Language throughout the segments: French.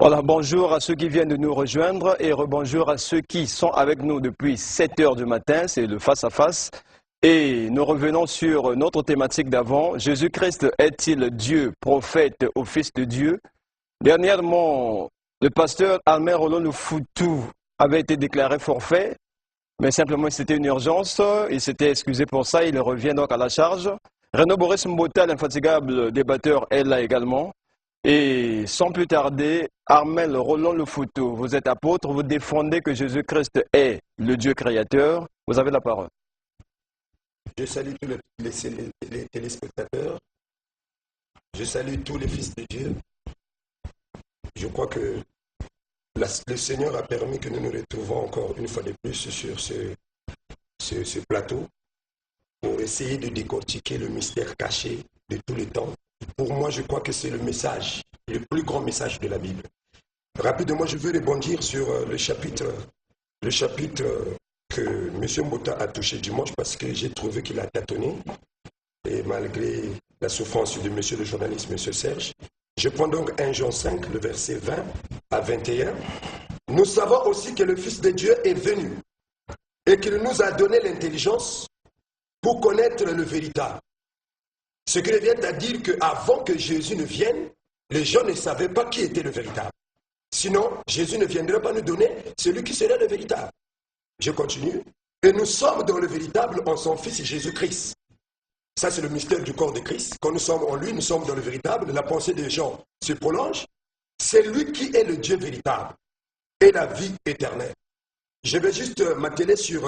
Voilà, bonjour à ceux qui viennent de nous rejoindre et rebonjour à ceux qui sont avec nous depuis 7 heures du matin, c'est le face-à-face. Et nous revenons sur notre thématique d'avant. Jésus-Christ est-il Dieu, prophète ou fils de Dieu? Dernièrement, le pasteur Armel Rolland Lufoutou avait été déclaré forfait, mais simplement c'était une urgence. Il s'était excusé pour ça, il revient donc à la charge. Renaud Boris Mbota, l'infatigable débatteur, est là également. Et sans plus tarder, Armel Rolland Lufoutou, vous êtes apôtre, vous défendez que Jésus-Christ est le Dieu créateur. Vous avez la parole. Je salue tous les téléspectateurs. Je salue tous les fils de Dieu. Je crois que le Seigneur a permis que nous nous retrouvons encore une fois de plus sur ce plateau pour essayer de décortiquer le mystère caché de tous les temps. Pour moi, je crois que c'est le message, le plus grand message de la Bible. Rapidement, je veux rebondir sur le chapitre que M. Mbota a touché dimanche parce que j'ai trouvé qu'il a tâtonné. Et malgré la souffrance de monsieur le journaliste, M. Serge, je prends donc 1 Jean 5, le verset 20 à 21. Nous savons aussi que le Fils de Dieu est venu et qu'il nous a donné l'intelligence pour connaître le véritable. Ce qui revient à dire qu'avant que Jésus ne vienne, les gens ne savaient pas qui était le véritable. Sinon, Jésus ne viendrait pas nous donner celui qui serait le véritable. Je continue. Et nous sommes dans le véritable en son Fils Jésus-Christ. Ça, c'est le mystère du corps de Christ. Quand nous sommes en lui, nous sommes dans le véritable. La pensée des gens se prolonge. C'est lui qui est le Dieu véritable et la vie éternelle. Je vais juste m'atteler sur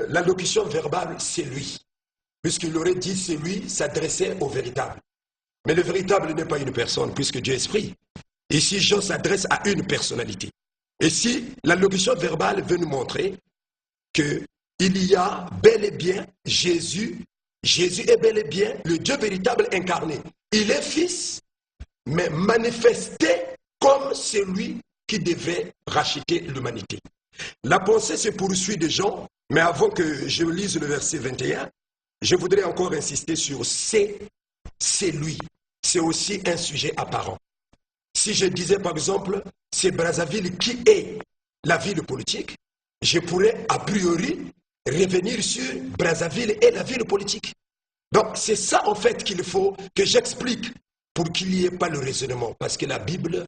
l'allocution verbale, c'est lui. Puisqu'il aurait dit c'est lui, s'adressait au véritable. Mais le véritable n'est pas une personne, puisque Dieu est esprit. Ici, Jean s'adresse à une personnalité. Et si l'allocution verbale veut nous montrer qu'il y a bel et bien Jésus est bel et bien le Dieu véritable incarné. Il est fils, mais manifesté comme celui qui devait racheter l'humanité. La pensée se poursuit de Jean, mais avant que je lise le verset 21, je voudrais encore insister sur c'est lui. C'est aussi un sujet apparent. Si je disais par exemple, c'est Brazzaville qui est la ville politique, je pourrais a priori revenir sur Brazzaville et la ville politique. Donc c'est ça en fait qu'il faut que j'explique pour qu'il n'y ait pas le raisonnement. Parce que la Bible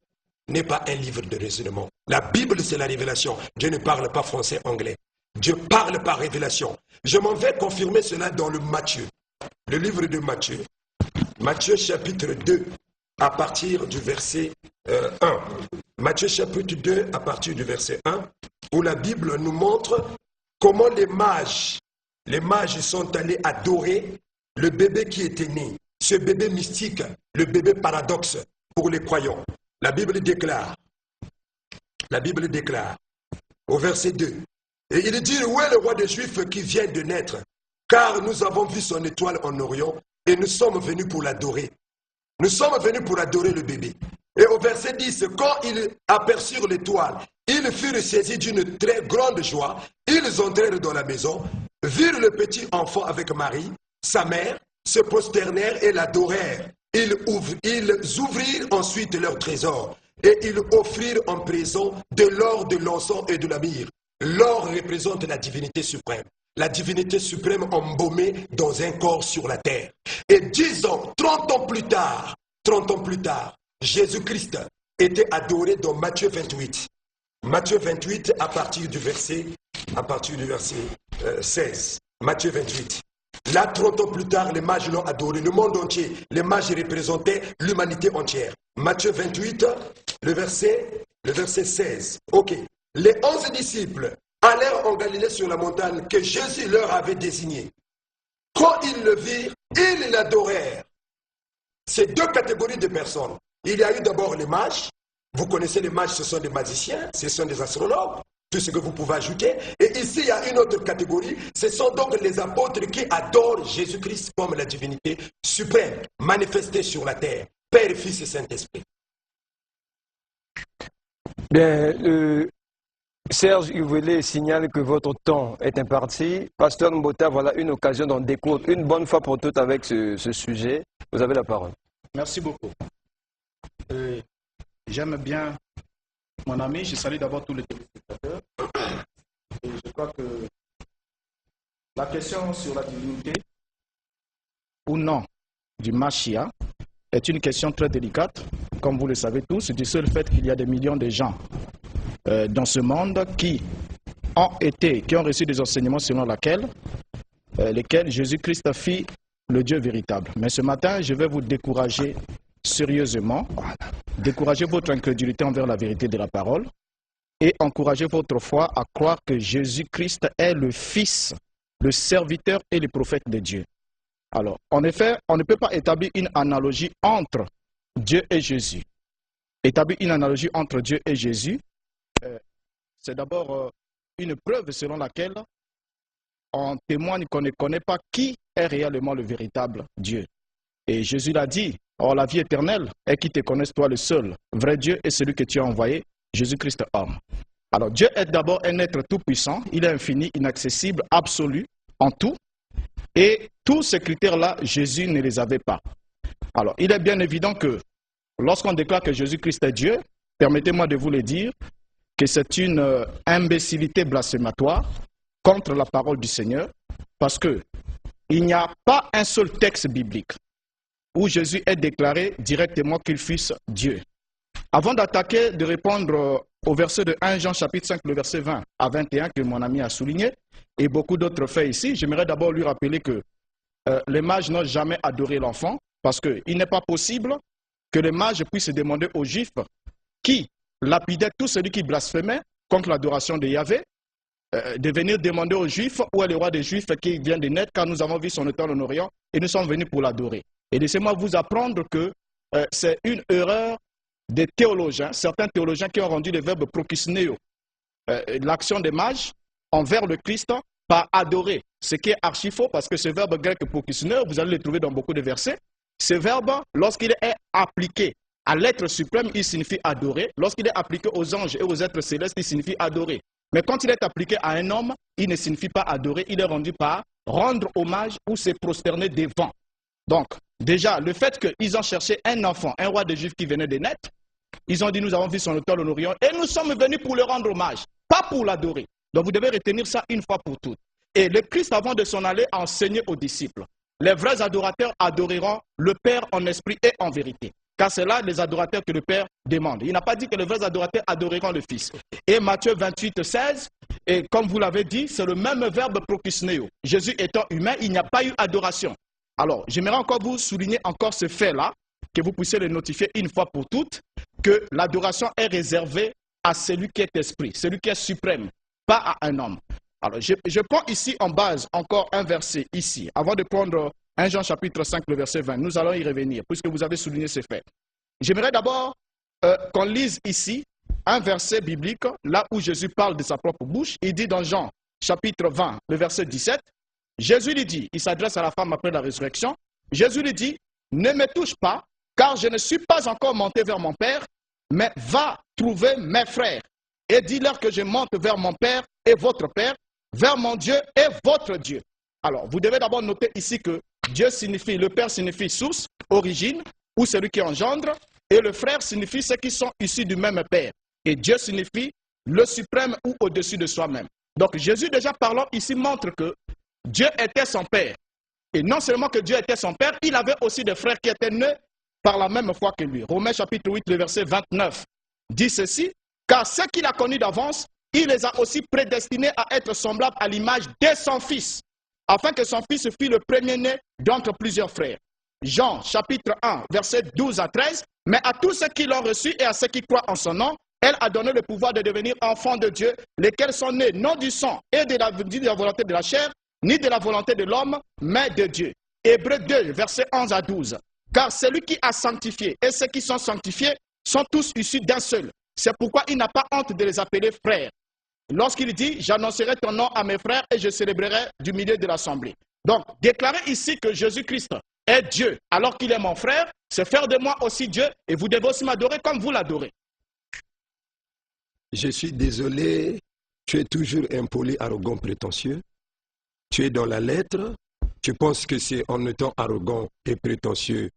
n'est pas un livre de raisonnement. La Bible c'est la révélation. Dieu ne parle pas français-anglais. Dieu parle par révélation. Je m'en vais confirmer cela dans le Matthieu. Le livre de Matthieu. Matthieu chapitre 2 à partir du verset 1. Matthieu chapitre 2 à partir du verset 1 où la Bible nous montre comment les mages sont allés adorer le bébé qui était né. Ce bébé mystique, le bébé paradoxe pour les croyants. La Bible déclare au verset 2. Et il dit, où est le roi des Juifs qui vient de naître? Car nous avons vu son étoile en Orient et nous sommes venus pour l'adorer. Nous sommes venus pour adorer le bébé. Et au verset 10, quand ils aperçurent l'étoile, ils furent saisis d'une très grande joie. Ils entrèrent dans la maison, virent le petit enfant avec Marie, sa mère, se prosternèrent et l'adorèrent. Ils ouvrirent ensuite leur trésor et ils offrirent en présent de l'or, de l'encens et de la myrrhe. L'or représente la divinité suprême. La divinité suprême embaumée dans un corps sur la terre. Et 10 ans, 30 ans plus tard, Jésus-Christ était adoré dans Matthieu 28. Matthieu 28 à partir du verset 16. Matthieu 28. Là, 30 ans plus tard, les mages l'ont adoré, le monde entier. Les mages représentaient l'humanité entière. Matthieu 28, le verset 16. Ok. Les 11 disciples allèrent en Galilée sur la montagne que Jésus leur avait désignée. Quand ils le virent, ils l'adorèrent. C'est deux catégories de personnes. Il y a eu d'abord les mages. Vous connaissez les mages, ce sont des magiciens, ce sont des astrologues, tout ce que vous pouvez ajouter. Et ici, il y a une autre catégorie. Ce sont donc les apôtres qui adorent Jésus-Christ comme la divinité suprême, manifestée sur la terre. Père, Fils et Saint-Esprit. Bien, Serge Uvelé signale que votre temps est imparti. Pasteur Mbota, voilà une occasion d'en découdre une bonne fois pour toutes avec ce sujet. Vous avez la parole. Merci beaucoup. J'aime bien Mon ami, je salue d'abord tous les téléspectateurs. Et je crois que la question sur la divinité ou non du Mashiach est une question très délicate, comme vous le savez tous, du seul fait qu'il y a des millions de gens dans ce monde qui ont reçu des enseignements selon lesquels Jésus-Christ fit le Dieu véritable. Mais ce matin, je vais vous décourager sérieusement, décourager votre incrédulité envers la vérité de la parole et encourager votre foi à croire que Jésus-Christ est le Fils, le serviteur et le prophète de Dieu. Alors, en effet, on ne peut pas établir une analogie entre Dieu et Jésus. Établir une analogie entre Dieu et Jésus, c'est d'abord une preuve selon laquelle on témoigne qu'on ne connaît pas qui est réellement le véritable Dieu. Et Jésus l'a dit, or la vie éternelle est qu'ils te connaissent toi le seul, vrai Dieu et celui que tu as envoyé, Jésus-Christ homme. Alors Dieu est d'abord un être tout-puissant, il est infini, inaccessible, absolu, en tout. Et tous ces critères-là, Jésus ne les avait pas. Alors il est bien évident que lorsqu'on déclare que Jésus-Christ est Dieu, permettez-moi de vous le dire, que c'est une imbécilité blasphématoire contre la parole du Seigneur, parce que il n'y a pas un seul texte biblique où Jésus est déclaré directement qu'il fût Dieu. Avant d'attaquer, de répondre au verset de 1 Jean chapitre 5, le verset 20 à 21 que mon ami a souligné, et beaucoup d'autres faits ici, j'aimerais d'abord lui rappeler que les mages n'ont jamais adoré l'enfant, parce qu'il n'est pas possible que les mages puissent demander aux Juifs qui lapidaient tout celui qui blasphémait contre l'adoration de Yahvé, de venir demander aux Juifs où est le roi des Juifs qui vient de naître, car nous avons vu son étoile en Orient et nous sommes venus pour l'adorer. Et laissez-moi vous apprendre que c'est une erreur des théologiens, certains théologiens qui ont rendu le verbe prokisneo, l'action des mages envers le Christ, par adorer, ce qui est archi faux, parce que ce verbe grec prokisneo, vous allez le trouver dans beaucoup de versets, ce verbe, lorsqu'il est appliqué à l'être suprême, il signifie adorer. Lorsqu'il est appliqué aux anges et aux êtres célestes, il signifie adorer. Mais quand il est appliqué à un homme, il ne signifie pas adorer, il est rendu par rendre hommage ou se prosterner devant. Donc, déjà, le fait qu'ils ont cherché un enfant, un roi des Juifs qui venait de naître, ils ont dit, nous avons vu son étoile en Orient et nous sommes venus pour le rendre hommage, pas pour l'adorer. Donc, vous devez retenir ça une fois pour toutes. Et le Christ, avant de s'en aller, a enseigné aux disciples. Les vrais adorateurs adoreront le Père en esprit et en vérité. Car c'est là les adorateurs que le Père demande. Il n'a pas dit que les vrais adorateurs adoreront le Fils. Et Matthieu 28, 16, et comme vous l'avez dit, c'est le même verbe prokisneo. Jésus étant humain, il n'y a pas eu adoration. Alors, j'aimerais encore vous souligner encore ce fait-là, que vous puissiez le notifier une fois pour toutes, que l'adoration est réservée à celui qui est esprit, celui qui est suprême, pas à un homme. Alors, je prends ici en base encore un verset ici, avant de prendre 1 Jean chapitre 5, le verset 20. Nous allons y revenir, puisque vous avez souligné ces faits. J'aimerais d'abord qu'on lise ici un verset biblique, là où Jésus parle de sa propre bouche. Il dit dans Jean chapitre 20, le verset 17, Jésus lui dit, il s'adresse à la femme après la résurrection, Jésus lui dit, ne me touche pas, car je ne suis pas encore monté vers mon Père, mais va trouver mes frères et dis-leur que je monte vers mon Père et votre Père, vers mon Dieu et votre Dieu. Alors, vous devez d'abord noter ici que Dieu signifie, le Père signifie source, origine, ou celui qui engendre, et le frère signifie ceux qui sont issus du même Père. Et Dieu signifie le suprême ou au-dessus de soi-même. Donc, Jésus déjà parlant ici montre que Dieu était son Père. Et non seulement que Dieu était son Père, il avait aussi des frères qui étaient nés par la même foi que lui. Romains chapitre 8, le verset 29 dit ceci, car ceux qu'il a connus d'avance, il les a aussi prédestinés à être semblables à l'image de son Fils, afin que son Fils fût le premier-né d'entre plusieurs frères. Jean chapitre 1, verset 12 à 13, mais à tous ceux qui l'ont reçu et à ceux qui croient en son nom, elle a donné le pouvoir de devenir enfants de Dieu, lesquels sont nés non du sang et de la volonté de la chair, ni de la volonté de l'homme, mais de Dieu. Hébreux 2, verset 11 à 12. Car celui qui a sanctifié et ceux qui sont sanctifiés sont tous issus d'un seul. C'est pourquoi il n'a pas honte de les appeler frères. Lorsqu'il dit, j'annoncerai ton nom à mes frères et je célébrerai du milieu de l'assemblée. Donc, déclarer ici que Jésus-Christ est Dieu alors qu'il est mon frère, c'est faire de moi aussi Dieu et vous devez aussi m'adorer comme vous l'adorez. Je suis désolé, tu es toujours impoli, arrogant, prétentieux. Tu es dans la lettre, tu penses que c'est en étant arrogant et prétentieux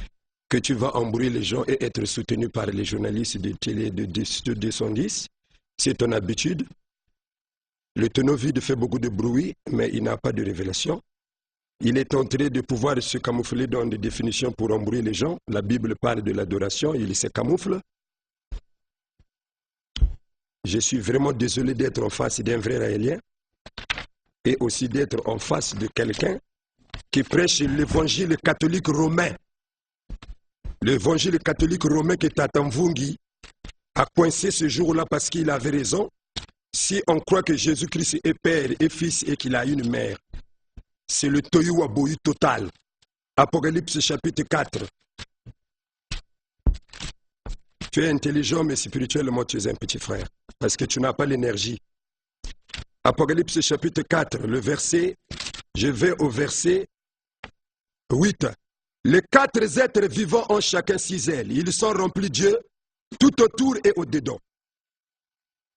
que tu vas embrouiller les gens et être soutenu par les journalistes de télé de 210. C'est ton habitude. Le tonneau vide fait beaucoup de bruit, mais il n'a pas de révélation. Il est tenté de pouvoir se camoufler dans des définitions pour embrouiller les gens. La Bible parle de l'adoration, il se camoufle. Je suis vraiment désolé d'être en face d'un vrai raélien et aussi d'être en face de quelqu'un qui prêche l'évangile catholique romain. L'évangile catholique romain que Tata Mvungi a coincé ce jour-là parce qu'il avait raison. Si on croit que Jésus-Christ est père et fils et qu'il a une mère, c'est le tohu wabohu total. Apocalypse chapitre 4. Tu es intelligent mais spirituellement tu es un petit frère parce que tu n'as pas l'énergie. Apocalypse chapitre 4, le verset, je vais au verset 8. Les 4 êtres vivants ont chacun 6 ailes. Ils sont remplis Dieu tout autour et au-dedans.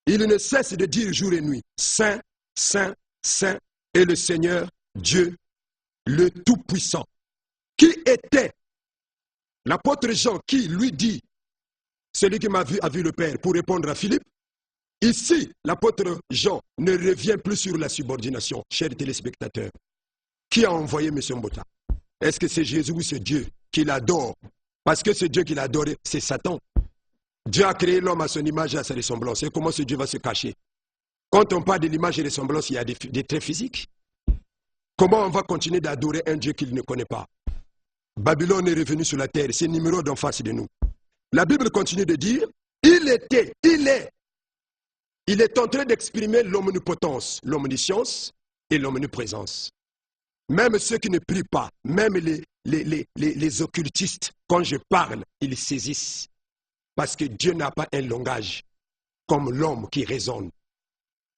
Ils ne cessent de dire jour et nuit, Saint, Saint, Saint est le Seigneur Dieu, le Tout-Puissant. Qui était l'apôtre Jean qui lui dit, celui qui m'a vu a vu le Père, pour répondre à Philippe. Ici, l'apôtre Jean ne revient plus sur la subordination, chers téléspectateurs. Qui a envoyé M. Mbota? Est-ce que c'est Jésus ou c'est Dieu qui l'adore? Parce que c'est Dieu qui l'adore, c'est Satan. Dieu a créé l'homme à son image et à sa ressemblance. Et comment ce Dieu va se cacher? Quand on parle de l'image et de ressemblance, il y a des traits physiques. Comment on va continuer d'adorer un Dieu qu'il ne connaît pas? Babylone est revenu sur la terre, c'est Nimrod en face de nous. La Bible continue de dire, il est en train d'exprimer l'omnipotence, l'omniscience et l'omniprésence. Même ceux qui ne prient pas, même les occultistes, quand je parle, ils saisissent. Parce que Dieu n'a pas un langage comme l'homme qui raisonne.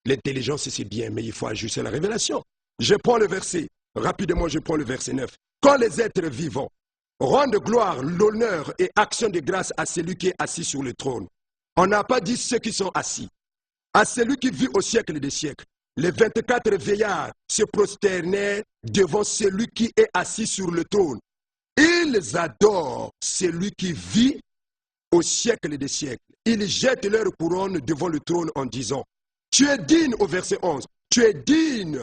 L'intelligence, c'est bien, mais il faut ajuster la révélation. Je prends le verset, rapidement je prends le verset 9. Quand les êtres vivants rendent gloire, l'honneur et action de grâce à celui qui est assis sur le trône. On n'a pas dit ceux qui sont assis. À celui qui vit au siècle des siècles. Les 24 veillards se prosternaient devant celui qui est assis sur le trône. Ils adorent celui qui vit au siècle des siècles. Ils jettent leur couronne devant le trône en disant, tu es digne, au verset 11, tu es digne,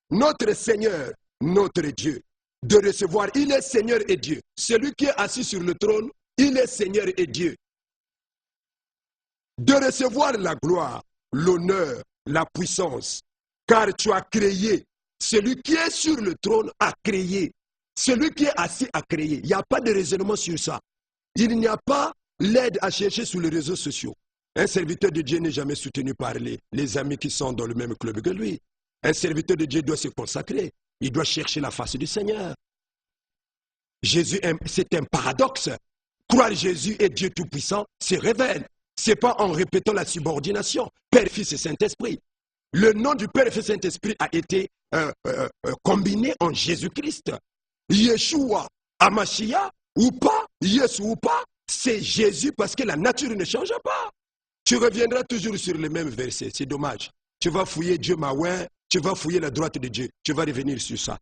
notre Seigneur, notre Dieu, de recevoir. Il est Seigneur et Dieu. Celui qui est assis sur le trône, il est Seigneur et Dieu. De recevoir la gloire, l'honneur, la puissance, car tu as créé. Celui qui est sur le trône a créé. Celui qui est assis a créé. Il n'y a pas de raisonnement sur ça. Il n'y a pas l'aide à chercher sur les réseaux sociaux. Un serviteur de Dieu n'est jamais soutenu par les amis qui sont dans le même club que lui. Un serviteur de Dieu doit se consacrer. Il doit chercher la face du Seigneur. Jésus, c'est un paradoxe. Croire Jésus est Dieu Tout-Puissant se révèle. Ce n'est pas en répétant la subordination. Père, Fils et Saint-Esprit. Le nom du Père et Saint-Esprit a été combiné en Jésus-Christ. Yeshua, Amashia, ou pas, Yesu ou pas, c'est Jésus parce que la nature ne change pas. Tu reviendras toujours sur le même verset, c'est dommage. Tu vas fouiller Dieu Maouin, tu vas fouiller la droite de Dieu, tu vas revenir sur ça.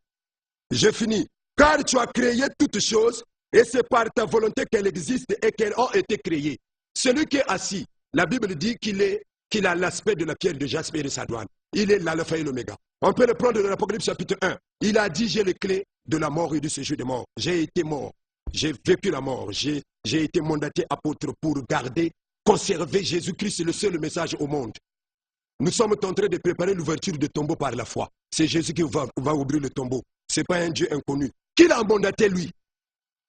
Je finis. Car tu as créé toutes choses et c'est par ta volonté qu'elles existent et qu'elles ont été créées. Celui qui est assis, la Bible dit qu'il a l'aspect de la pierre de jaspe et de sa douane. Il est l'alpha et l'oméga. On peut le prendre dans l'Apocalypse chapitre 1. Il a dit, j'ai les clés de la mort et du séjour des morts. J'ai été mort. J'ai vécu la mort. J'ai été mandaté apôtre pour garder, conserver Jésus-Christ, le seul message au monde. Nous sommes en train de préparer l'ouverture du tombeau par la foi. C'est Jésus qui va ouvrir le tombeau. Ce n'est pas un Dieu inconnu. Qui l'a mandaté lui?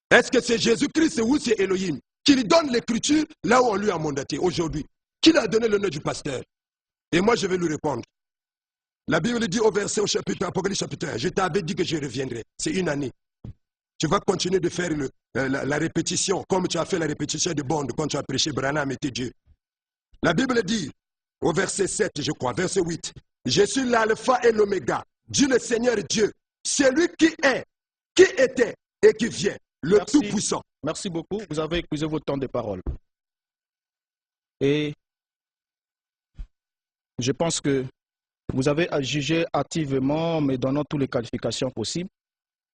Est-ce que c'est Jésus-Christ ou c'est Elohim? Qui lui donne l'écriture là où on lui a mandaté aujourd'hui? Qui lui a donné le nom du pasteur? Et moi je vais lui répondre. La Bible dit au verset au chapitre, Apocalypse chapitre 1, je t'avais dit que je reviendrai. C'est une année. Tu vas continuer de faire la répétition, comme tu as fait la répétition de Bond quand tu as prêché Branham était Dieu. La Bible dit, au verset 7, je crois, verset 8, je suis l'alpha et l'oméga, Dieu le Seigneur Dieu, celui qui est, qui était et qui vient, le Tout-Puissant. Merci beaucoup, vous avez épuisé votre temps de parole. Et je pense que vous avez jugé activement, me donnant toutes les qualifications possibles.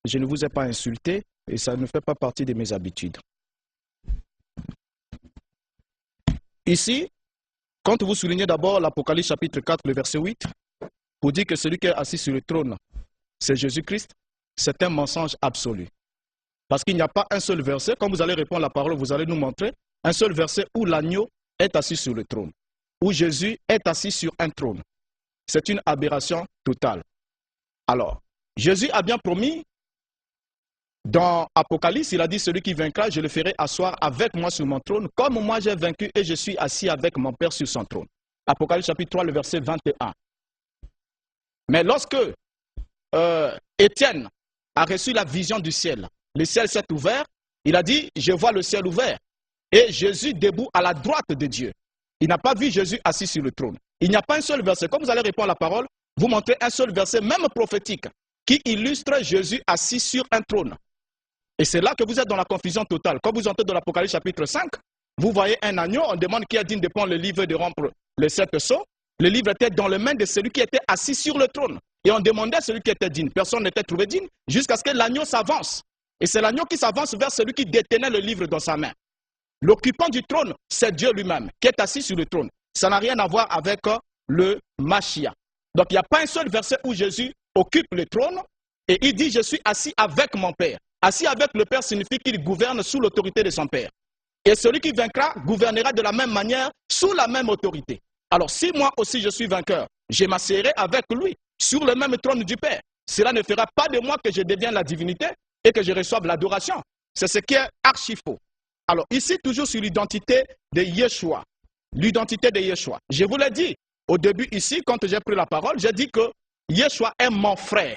Je ne vous ai pas insulté et ça ne fait pas partie de mes habitudes. Ici, quand vous soulignez d'abord l'Apocalypse chapitre 4, le verset 8, pour dire que celui qui est assis sur le trône, c'est Jésus-Christ, c'est un mensonge absolu. Parce qu'il n'y a pas un seul verset, quand vous allez répondre à la parole, vous allez nous montrer un seul verset où l'agneau est assis sur le trône, où Jésus est assis sur un trône. C'est une aberration totale. Alors, Jésus a bien promis, dans Apocalypse, il a dit, celui qui vaincra, je le ferai asseoir avec moi sur mon trône, comme moi j'ai vaincu et je suis assis avec mon Père sur son trône. Apocalypse chapitre 3, le verset 21. Mais lorsque Étienne a reçu la vision du ciel, le ciel s'est ouvert, il a dit, je vois le ciel ouvert, et Jésus debout à la droite de Dieu. Il n'a pas vu Jésus assis sur le trône. Il n'y a pas un seul verset. Comme vous allez répondre à la parole, vous montrez un seul verset, même prophétique, qui illustre Jésus assis sur un trône. Et c'est là que vous êtes dans la confusion totale. Quand vous entrez dans l'Apocalypse chapitre 5, vous voyez un agneau, on demande qui est digne de prendre le livre et de rompre les 7 sceaux. Le livre était dans les mains de celui qui était assis sur le trône. Et on demandait à celui qui était digne. Personne n'était trouvé digne jusqu'à ce que l'agneau s'avance. Et c'est l'agneau qui s'avance vers celui qui détenait le livre dans sa main. L'occupant du trône, c'est Dieu lui-même qui est assis sur le trône. Ça n'a rien à voir avec le Machia. Donc il n'y a pas un seul verset où Jésus occupe le trône et il dit « Je suis assis avec mon Père ». Assis avec le Père signifie qu'il gouverne sous l'autorité de son Père. Et celui qui vaincra gouvernera de la même manière, sous la même autorité. Alors si moi aussi je suis vainqueur, je m'assierai avec lui sur le même trône du Père. Cela ne fera pas de moi que je devienne la divinité et que je reçoive l'adoration. C'est ce qui est archi faux. Alors ici, toujours sur l'identité de Yeshua. L'identité de Yeshua. Je vous l'ai dit au début ici, quand j'ai pris la parole, j'ai dit que Yeshua est mon frère.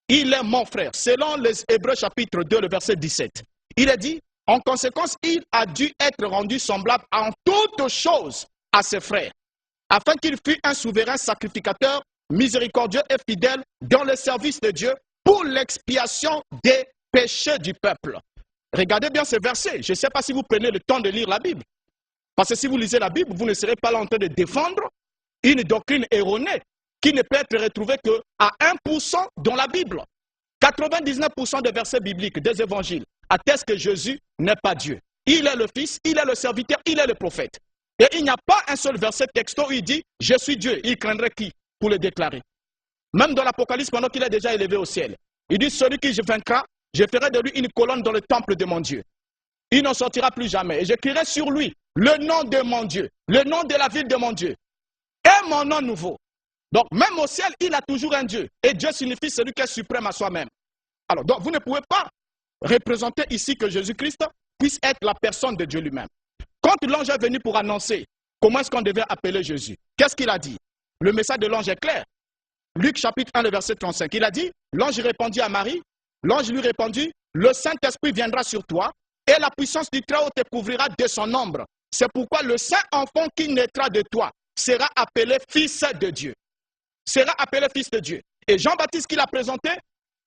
Il est mon frère. Selon les Hébreux chapitre 2, le verset 17. Il est dit, en conséquence, il a dû être rendu semblable en toutes choses à ses frères, afin qu'il fût un souverain sacrificateur, miséricordieux et fidèle dans le service de Dieu pour l'expiation des péchés du peuple. Regardez bien ce verset. Je ne sais pas si vous prenez le temps de lire la Bible. Parce que si vous lisez la Bible, vous ne serez pas là en train de défendre une doctrine erronée qui ne peut être retrouvée qu'à 1% dans la Bible. 99% des versets bibliques, des évangiles, attestent que Jésus n'est pas Dieu. Il est le Fils, il est le serviteur, il est le prophète. Et il n'y a pas un seul verset texto où il dit « Je suis Dieu ». Il craindrait qui pour le déclarer? Même dans l'Apocalypse, pendant qu'il est déjà élevé au ciel, il dit « Celui qui vaincra, je ferai de lui une colonne dans le temple de mon Dieu. Il n'en sortira plus jamais. Et j'écrirai sur lui le nom de mon Dieu, le nom de la ville de mon Dieu, et mon nom nouveau. » Donc, même au ciel, il a toujours un Dieu. Et Dieu signifie celui qui est suprême à soi-même. Alors, donc, vous ne pouvez pas représenter ici que Jésus-Christ puisse être la personne de Dieu lui-même. Quand l'ange est venu pour annoncer comment est-ce qu'on devait appeler Jésus, qu'est-ce qu'il a dit? Le message de l'ange est clair. Luc chapitre 1, le verset 35. Il a dit, l'ange répondit à Marie, l'ange lui répondit, le Saint-Esprit viendra sur toi et la puissance du Très-Haut te couvrira de son ombre. C'est pourquoi le saint enfant qui naîtra de toi sera appelé fils de Dieu. Sera appelé fils de Dieu. Et Jean-Baptiste qui l'a présenté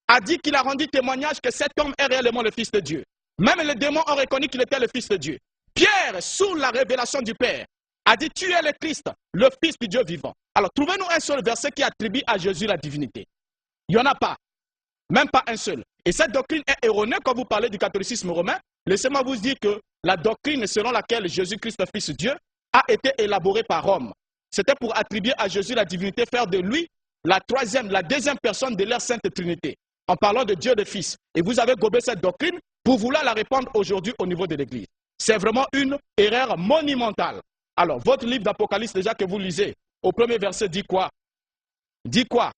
a dit qu'il a rendu témoignage que cet homme est réellement le fils de Dieu. Même les démons ont reconnu qu'il était le fils de Dieu. Pierre, sous la révélation du Père, a dit tu es le Christ, le fils du Dieu vivant. Alors trouvez-nous un seul verset qui attribue à Jésus la divinité. Il n'y en a pas. Même pas un seul. Et cette doctrine est erronée quand vous parlez du catholicisme romain. Laissez-moi vous dire que la doctrine selon laquelle Jésus-Christ, fils de Dieu, a été élaborée par Rome. C'était pour attribuer à Jésus la divinité, faire de lui la deuxième personne de leur sainte Trinité, en parlant de Dieu le Fils. Et vous avez gobé cette doctrine pour vouloir la répandre aujourd'hui au niveau de l'Église. C'est vraiment une erreur monumentale. Alors, votre livre d'Apocalypse, déjà que vous lisez, au premier verset, dit quoi? Dit quoi?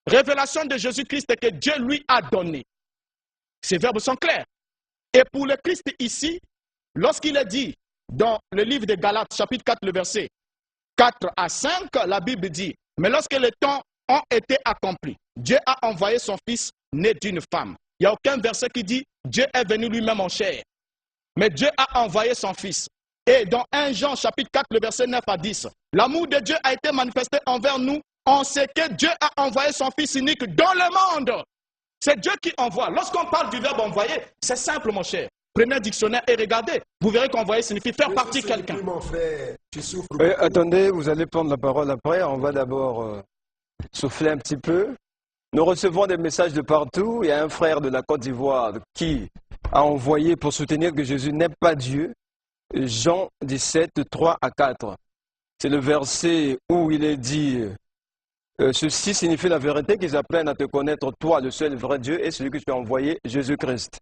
Révélation de Jésus-Christ que Dieu lui a donné. Ces verbes sont clairs. Et pour le Christ ici, lorsqu'il est dit dans le livre de Galates, chapitre 4, le verset 4 à 5, la Bible dit, mais lorsque les temps ont été accomplis, Dieu a envoyé son Fils né d'une femme. Il n'y a aucun verset qui dit, Dieu est venu lui-même en chair. Mais Dieu a envoyé son Fils. Et dans 1 Jean, chapitre 4, le verset 9 à 10, l'amour de Dieu a été manifesté envers nous en ce que Dieu a envoyé son Fils unique dans le monde. C'est Dieu qui envoie. Lorsqu'on parle du verbe envoyer, c'est simple, mon cher. Prenez un dictionnaire et regardez. Vous verrez qu'envoyer signifie faire partie de quelqu'un. Attendez, vous allez prendre la parole après. On va d'abord souffler un petit peu. Nous recevons des messages de partout. Il y a un frère de la Côte d'Ivoire qui a envoyé pour soutenir que Jésus n'est pas Dieu. Jean 17, 3 à 4. C'est le verset où il est dit ceci signifie la vérité, qu'ils apprennent à te connaître, toi, le seul vrai Dieu, et celui que tu as envoyé, Jésus-Christ.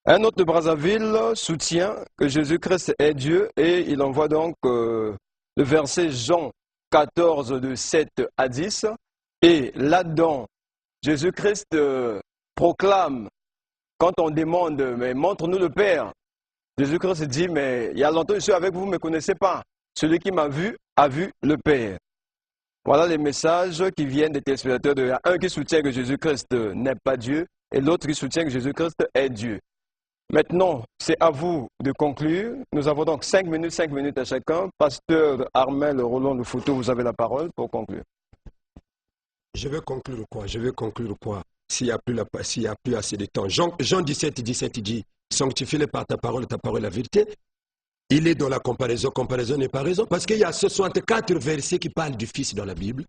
Un autre de Brazzaville soutient que Jésus-Christ est Dieu et il envoie donc le verset Jean 14, de 7 à 10. Et là-dedans, Jésus-Christ proclame, quand on demande, mais montre-nous le Père, Jésus-Christ dit, mais il y a longtemps que je suis avec vous, vous ne me connaissez pas. Celui qui m'a vu a vu le Père. Voilà les messages qui viennent des téléspectateurs. Il y a un qui soutient que Jésus-Christ n'est pas Dieu et l'autre qui soutient que Jésus-Christ est Dieu. Maintenant, c'est à vous de conclure. Nous avons donc 5 minutes à chacun. Pasteur Armel Roland de Photo, vous avez la parole pour conclure. Je vais conclure quoi? S'il n'y a plus assez de temps. Jean 17, 17 dit, sanctifie-les par ta parole la vérité. Il est dans la comparaison n'est pas raison. Parce qu'il y a 64 versets qui parlent du Fils dans la Bible.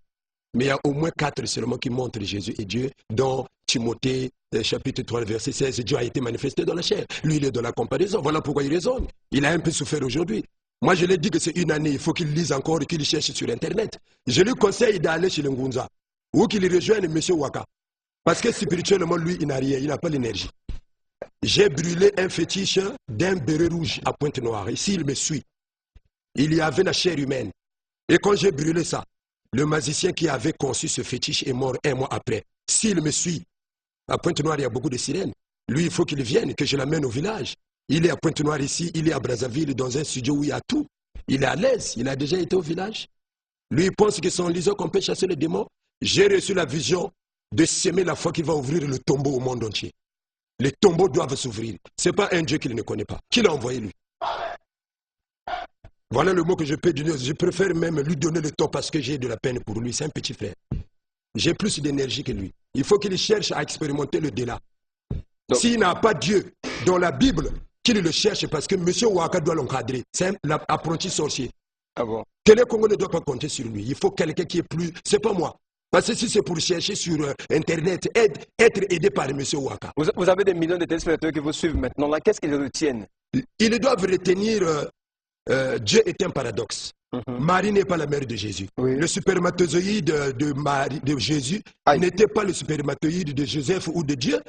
Mais il y a au moins 4 seulement qui montrent Jésus et Dieu. Dans Timothée, chapitre 3, verset 16, Dieu a été manifesté dans la chair. Lui, il est dans la comparaison. Voilà pourquoi il raisonne. Il a un peu souffert aujourd'hui. Moi, je lui ai dit que c'est une année. Il faut qu'il lise encore et qu'il cherche sur Internet. Je lui conseille d'aller chez le Ngunza ou qu'il rejoigne M. Waka. Parce que spirituellement, lui, il n'a rien. Il n'a pas l'énergie. J'ai brûlé un fétiche d'un béret rouge à Pointe-Noire. Et s'il me suit, il y avait la chair humaine. Et quand j'ai brûlé ça, le magicien qui avait conçu ce fétiche est mort 1 mois après. S'il me suit, à Pointe-Noire, il y a beaucoup de sirènes. Lui, il faut qu'il vienne, que je l'amène au village. Il est à Pointe-Noire ici, il est à Brazzaville, dans un studio où il y a tout. Il est à l'aise, il a déjà été au village. Lui, il pense que c'est en lisant qu'on peut chasser les démons. J'ai reçu la vision de s'aimer la foi qui va ouvrir le tombeau au monde entier. Les tombeaux doivent s'ouvrir. Ce n'est pas un Dieu qu'il ne connaît pas. Qui l'a envoyé lui? Voilà le mot que je peux dire. Je préfère même lui donner le temps parce que j'ai de la peine pour lui. C'est un petit frère. J'ai plus d'énergie que lui. Il faut qu'il cherche à expérimenter le delà. S'il n'a pas Dieu dans la Bible, qu'il le cherche parce que M. Ouaka doit l'encadrer. C'est un apprenti sorcier. Ah bon? Télé Congo ne doit pas compter sur lui. Il faut quelqu'un qui est plus... C'est pas moi. Parce que si c'est pour chercher sur Internet, être aidé par M. Ouaka. Vous avez des millions de téléspectateurs qui vous suivent maintenant. Là, qu'est-ce qu'ils retiennent? Ils doivent retenir Dieu est un paradoxe. Marie n'est pas la mère de Jésus. Oui. Le spermatozoïde de Jésus n'était pas le spermatozoïde de Joseph ou de Dieu.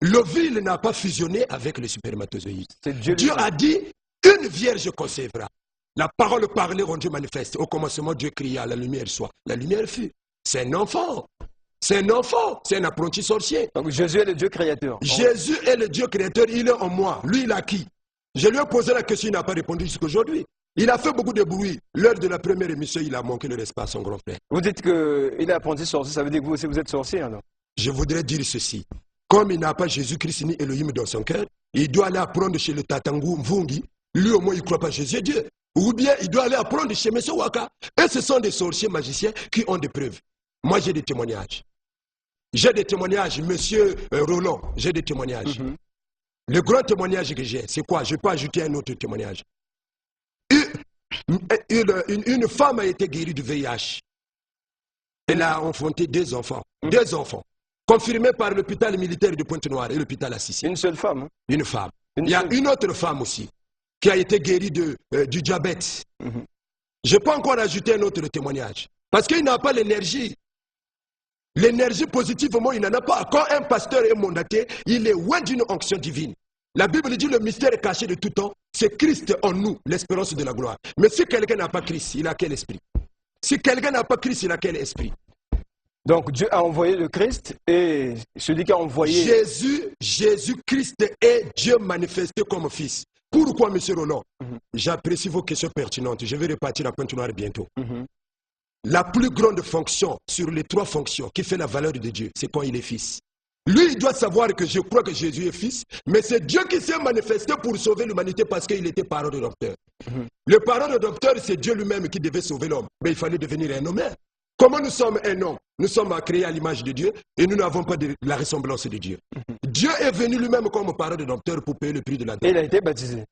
L'ovule n'a pas fusionné avec le spermatozoïde. Dieu a dit, une vierge concevra. La parole parlée rendue manifeste. Au commencement, Dieu cria, la lumière soit. La lumière fut. C'est un enfant. C'est un enfant. C'est un apprenti sorcier. Donc Jésus est le Dieu créateur. Jésus est le Dieu créateur. Il est en moi. Lui, il a qui? Je lui ai posé la question, il n'a pas répondu jusqu'à aujourd'hui. Il a fait beaucoup de bruit. L'heure de la première émission, il a manqué le respect à son grand frère. Vous dites qu'il est apprenti sorcier, ça veut dire que vous aussi vous êtes sorcier alors? Je voudrais dire ceci. Comme il n'a pas Jésus-Christ ni Elohim dans son cœur, il doit aller apprendre chez le Tatangou Mvungi. Lui au moins il ne croit pas Jésus est Dieu. Ou bien il doit aller apprendre chez M. Waka. Et ce sont des sorciers magiciens qui ont des preuves. Moi j'ai des témoignages. J'ai des témoignages, M. Roland, j'ai des témoignages. Le grand témoignage que j'ai, c'est quoi? Je peux ajouter un autre témoignage. Une femme a été guérie du VIH. Elle a enfanté 2 enfants. 2 enfants. Confirmés par l'hôpital militaire de Pointe-Noire et l'hôpital Assisi. Une seule femme? Hein? Une femme. Il y a une autre femme aussi qui a été guérie du diabète. Je peux encore ajouter un autre témoignage. Parce qu'il n'a pas l'énergie. L'énergie positivement, il n'en a pas. Quand un pasteur est mandaté, il est loin d'une onction divine. La Bible dit le mystère caché de tout temps, c'est Christ en nous, l'espérance de la gloire. Mais si quelqu'un n'a pas Christ, il a quel esprit? Si quelqu'un n'a pas Christ, il a quel esprit? Donc Dieu a envoyé le Christ et celui qui a envoyé... Jésus-Christ est Dieu manifesté comme fils. Pourquoi, M. Roland? J'apprécie vos questions pertinentes. Je vais repartir à Pointe-Noire bientôt. La plus grande fonction sur les 3 fonctions qui fait la valeur de Dieu, c'est quand il est fils. Lui, il doit savoir que je crois que Jésus est fils, mais c'est Dieu qui s'est manifesté pour sauver l'humanité parce qu'il était parent de docteur. Le parent de docteur, c'est Dieu lui-même qui devait sauver l'homme. Mais il fallait devenir un homme. Comment nous sommes un homme? Nous sommes créés à l'image de Dieu et nous n'avons pas la ressemblance de Dieu. Dieu est venu lui-même comme parent de docteur pour payer le prix de la dette. Il a été baptisé.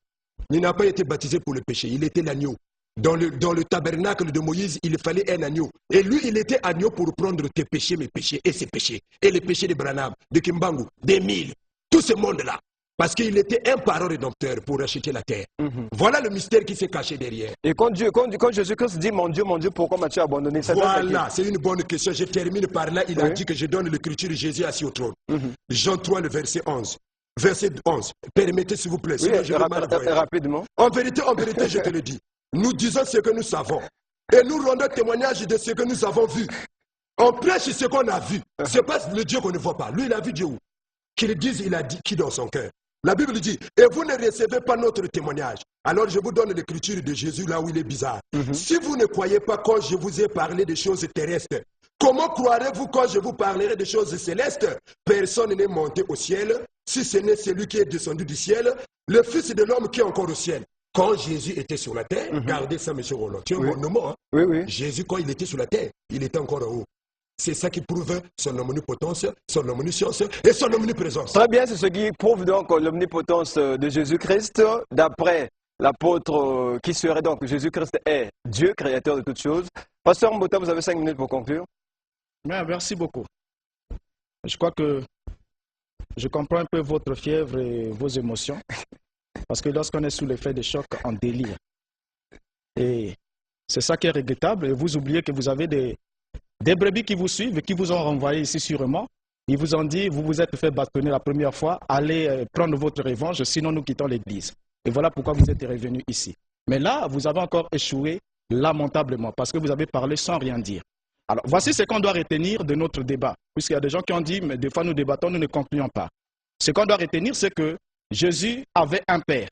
Il n'a pas été baptisé pour le péché, il était l'agneau. Dans le tabernacle de Moïse, il fallait un agneau. Et lui, il était agneau pour prendre tes péchés, mes péchés, et ses péchés. Et les péchés de Branham, de Kimbangu, d'Émile, tout ce monde-là. Parce qu'il était un parent rédempteur pour racheter la terre. Voilà le mystère qui s'est caché derrière. Et quand Jésus-Christ dit mon Dieu, pourquoi m'as-tu abandonné? Voilà, c'est une bonne question. Je termine par là. Il a dit que je donne l'écriture de Jésus assis au trône. Jean 3, le verset 11. Verset 11. Permettez s'il vous plaît. Sinon je vais mal voir. Rapidement. En vérité, je te le dis. Nous disons ce que nous savons. Et nous rendons témoignage de ce que nous avons vu. On prêche ce qu'on a vu. Ce n'est pas le Dieu qu'on ne voit pas. Lui, il a vu Dieu où? Qu'il dise, il a dit qui dans son cœur. La Bible dit, et vous ne recevez pas notre témoignage. Alors je vous donne l'écriture de Jésus là où il est bizarre. Si vous ne croyez pas quand je vous ai parlé des choses terrestres, comment croirez-vous quand je vous parlerai des choses célestes? Personne n'est monté au ciel, si ce n'est celui qui est descendu du ciel, le Fils de l'homme qui est encore au ciel. Quand Jésus était sur la terre, gardez ça, M. Roland, tu es un bon mot, hein? Oui. Jésus, quand il était sur la terre, il était encore en haut. C'est ça qui prouve son omnipotence, son omniscience et son omniprésence. Très bien, c'est ce qui prouve donc l'omnipotence de Jésus-Christ. D'après l'apôtre qui serait donc Jésus-Christ est Dieu, créateur de toutes choses. Pasteur Mbota, vous avez 5 minutes pour conclure. Merci beaucoup. Je crois que je comprends un peu votre fièvre et vos émotions. Parce que lorsqu'on est sous l'effet de choc, on délire. Et c'est ça qui est regrettable. Et vous oubliez que vous avez des brebis qui vous suivent et qui vous ont renvoyé ici sûrement. Ils vous ont dit, vous vous êtes fait bâtonner la première fois, allez prendre votre revanche, sinon nous quittons l'église. Et voilà pourquoi vous êtes revenu ici. Mais là, vous avez encore échoué lamentablement, parce que vous avez parlé sans rien dire. Alors, voici ce qu'on doit retenir de notre débat. Puisqu'il y a des gens qui ont dit, mais des fois nous débattons, nous ne concluons pas. Ce qu'on doit retenir, c'est que Jésus avait un père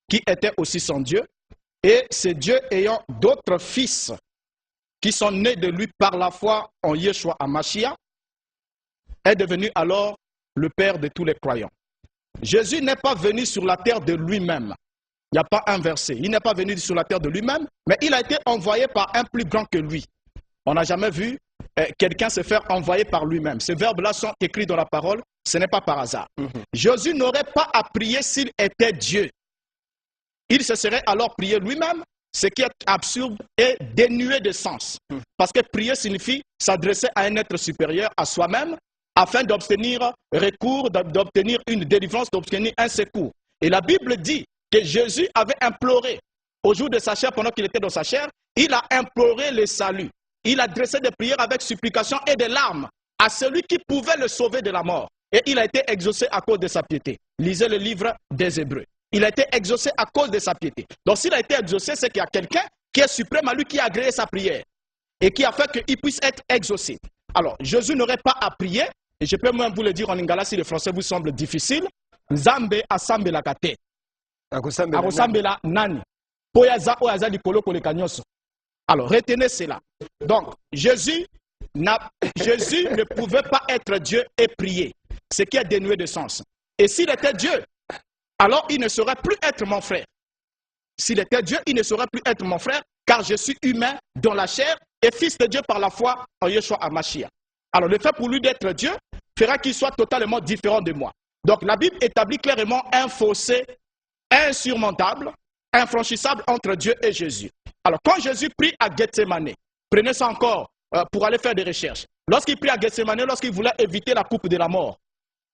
qui était aussi son Dieu, et ce Dieu ayant d'autres fils qui sont nés de lui par la foi en Yeshua HaMashiach, est devenu alors le Père de tous les croyants. Jésus n'est pas venu sur la terre de lui-même. Il n'y a pas un verset. Il n'est pas venu sur la terre de lui-même, mais il a été envoyé par un plus grand que lui. On n'a jamais vu quelqu'un se faire envoyer par lui-même. Ces verbes-là sont écrits dans la parole, ce n'est pas par hasard. Jésus n'aurait pas à prier s'il était Dieu. Il se serait alors prié lui-même, ce qui est absurde et dénué de sens. Parce que prier signifie s'adresser à un être supérieur à soi-même afin d'obtenir recours, d'obtenir une délivrance, d'obtenir un secours. Et la Bible dit que Jésus avait imploré, au jour de sa chair, pendant qu'il était dans sa chair, il a imploré le salut. Il a dressé des prières avec supplication et des larmes à celui qui pouvait le sauver de la mort. Et il a été exaucé à cause de sa piété. Lisez le livre des Hébreux. Il a été exaucé à cause de sa piété. Donc s'il a été exaucé, c'est qu'il y a quelqu'un qui est suprême à lui, qui a agréé sa prière et qui a fait qu'il puisse être exaucé. Alors, Jésus n'aurait pas à prier, et je peux même vous le dire en lingala si le français vous semble difficile. Nzambe asambe la kate. Akosambe la nani. Poyaza oyaza likolo koleka nyonso. Alors, retenez cela. Donc, Jésus ne pouvait pas être Dieu et prier, ce qui est dénué de sens. Et s'il était Dieu, alors il ne saurait plus être mon frère. S'il était Dieu, il ne saurait plus être mon frère, car je suis humain dans la chair et fils de Dieu par la foi en Yeshua HaMashiach. Alors le fait pour lui d'être Dieu fera qu'il soit totalement différent de moi. Donc la Bible établit clairement un fossé insurmontable, infranchissable entre Dieu et Jésus. Alors quand Jésus prie à Gethsemane, prenez ça encore pour aller faire des recherches. Lorsqu'il prie à Gethsemane, lorsqu'il voulait éviter la coupe de la mort,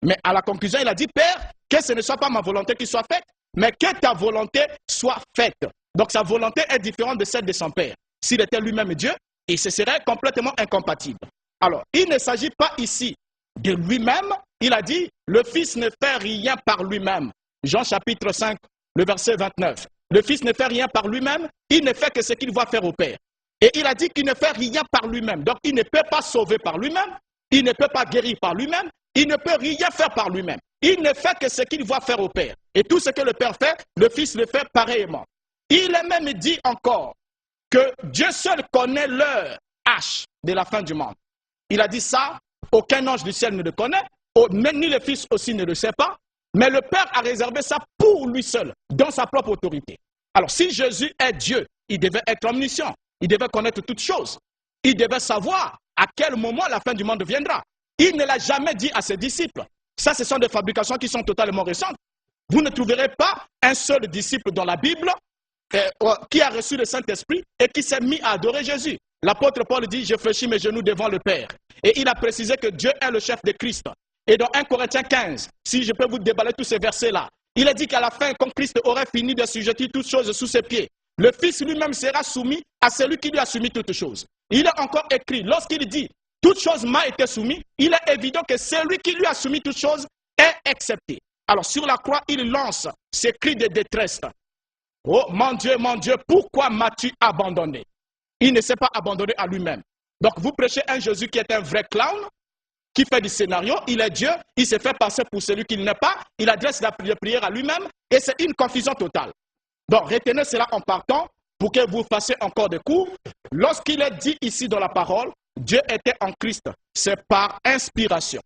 mais à la conclusion, il a dit, Père, que ce ne soit pas ma volonté qui soit faite, mais que ta volonté soit faite. Donc sa volonté est différente de celle de son Père. S'il était lui-même Dieu, il se serait complètement incompatible. Alors, il ne s'agit pas ici de lui-même. Il a dit, le Fils ne fait rien par lui-même. Jean chapitre 5, le verset 29. Le Fils ne fait rien par lui-même, il ne fait que ce qu'il va faire au Père. Et il a dit qu'il ne fait rien par lui-même. Donc, il ne peut pas sauver par lui-même, il ne peut pas guérir par lui-même, il ne peut rien faire par lui-même. Il ne fait que ce qu'il va faire au Père. Et tout ce que le Père fait, le Fils le fait pareillement. Il est même dit encore que Dieu seul connaît l'heure H de la fin du monde. Il a dit ça, aucun ange du ciel ne le connaît, même ni le Fils aussi ne le sait pas, mais le Père a réservé ça pour lui seul, dans sa propre autorité. Alors si Jésus est Dieu, il devait être omniscient, il devait connaître toutes choses, il devait savoir à quel moment la fin du monde viendra. Il ne l'a jamais dit à ses disciples. Ça, ce sont des fabrications qui sont totalement récentes. Vous ne trouverez pas un seul disciple dans la Bible qui a reçu le Saint-Esprit et qui s'est mis à adorer Jésus. L'apôtre Paul dit, je fléchis mes genoux devant le Père. Et il a précisé que Dieu est le chef de Christ. Et dans 1 Corinthiens 15, si je peux vous déballer tous ces versets-là, il est dit qu'à la fin, quand Christ aurait fini d'assujettir toutes choses sous ses pieds, le Fils lui-même sera soumis à celui qui lui a soumis toutes choses. Il est encore écrit, lorsqu'il dit « toute chose m'a été soumise », il est évident que celui qui lui a soumis toutes choses est accepté. Alors sur la croix, il lance ces cris de détresse. « Oh mon Dieu, pourquoi m'as-tu abandonné ?» Il ne s'est pas abandonné à lui-même. Donc vous prêchez un Jésus qui est un vrai clown, qui fait du scénario, il est Dieu, il se fait passer pour celui qu'il n'est pas, il adresse la prière à lui-même, et c'est une confusion totale. Donc retenez cela en partant, pour que vous fassiez encore des cours. Lorsqu'il est dit ici dans la parole, Dieu était en Christ, c'est par inspiration.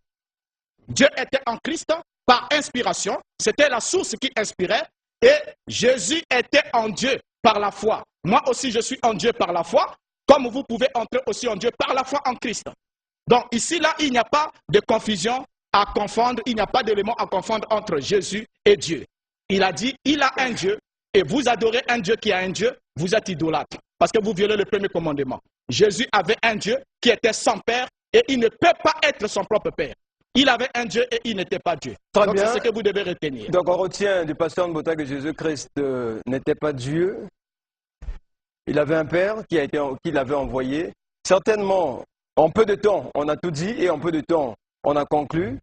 Dieu était en Christ par inspiration, c'était la source qui inspirait, et Jésus était en Dieu par la foi. Moi aussi je suis en Dieu par la foi, comme vous pouvez entrer aussi en Dieu par la foi en Christ. Donc ici, là, il n'y a pas de confusion à confondre, il n'y a pas d'élément à confondre entre Jésus et Dieu. Il a dit, il a un Dieu, et vous adorez un Dieu qui a un Dieu, vous êtes idolâtre, parce que vous violez le premier commandement. Jésus avait un Dieu qui était son Père, et il ne peut pas être son propre Père. Il avait un Dieu et il n'était pas Dieu. Très Donc bien. c'est ce que vous devez retenir. Donc on retient du pasteur Mbota que Jésus-Christ n'était pas Dieu. Il avait un Père qui l'avait envoyé. Certainement, en peu de temps, on a tout dit et en peu de temps, on a conclu.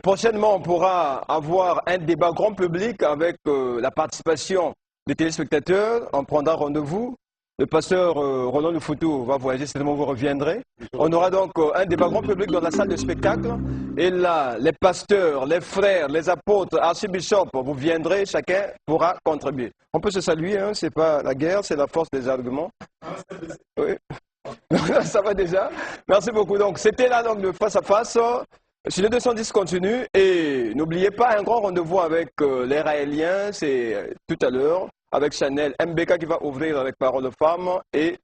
Prochainement, on pourra avoir un débat grand public avec la participation des téléspectateurs. On prendra rendez-vous. Le pasteur Roland Lufoutou va voyager, certainement vous reviendrez. On aura donc un débat grand public dans la salle de spectacle. Et là, les pasteurs, les frères, les apôtres, archibishops, vous viendrez, chacun pourra contribuer. On peut se saluer, hein, c'est pas la guerre, c'est la force des arguments. Oui. Ça va déjà. Merci beaucoup. Donc, c'était là donc, de face à face. Si le 210 continue, et n'oubliez pas un grand rendez-vous avec les Raéliens, c'est tout à l'heure, avec Chanel MBK qui va ouvrir avec Parole de Femmes et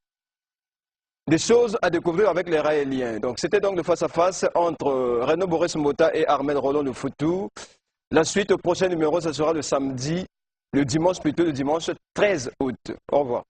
des choses à découvrir avec les Raéliens. Donc, c'était donc de face à face entre Renaud Boris Mbota et Armel Roland Lufoutou. La suite au prochain numéro, ce sera le samedi, le dimanche 13 août. Au revoir.